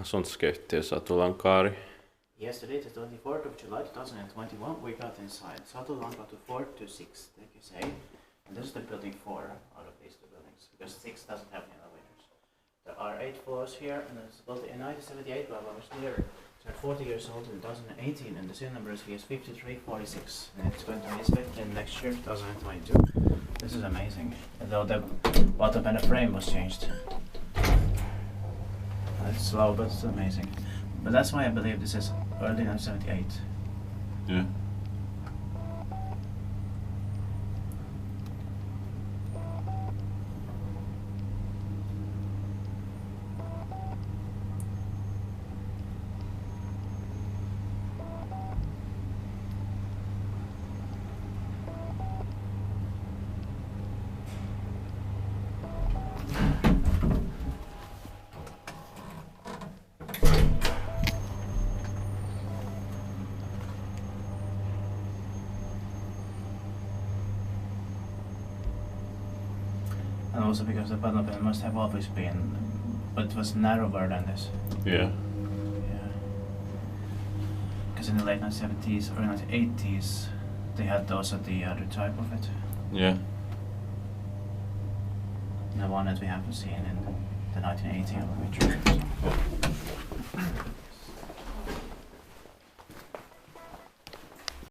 sånt skate till Satulakatu. Yesterday, the 24th of July 2021, we got inside Satulakatu 4 to 6, like you say. And this is the building 4 out of these two buildings, because 6 doesn't have any elevators. There are 8 floors here, and it's built in 1978 by ValmetSchlieren. They're 40 years old in 2018, and the serial number is VS5346. And it's going to be inspected next year, 2022. This is amazing. Although the bottom and the frame was changed. It's slow, but it's amazing. But that's why I believe this is early 1978. Yeah. And also because the bottom panel must have always been, but it was narrower than this. Yeah. Yeah. Because in the late 1970s or 1980s, they had also the other type of it. Yeah. The one that we haven't seen in the 1980 elevator.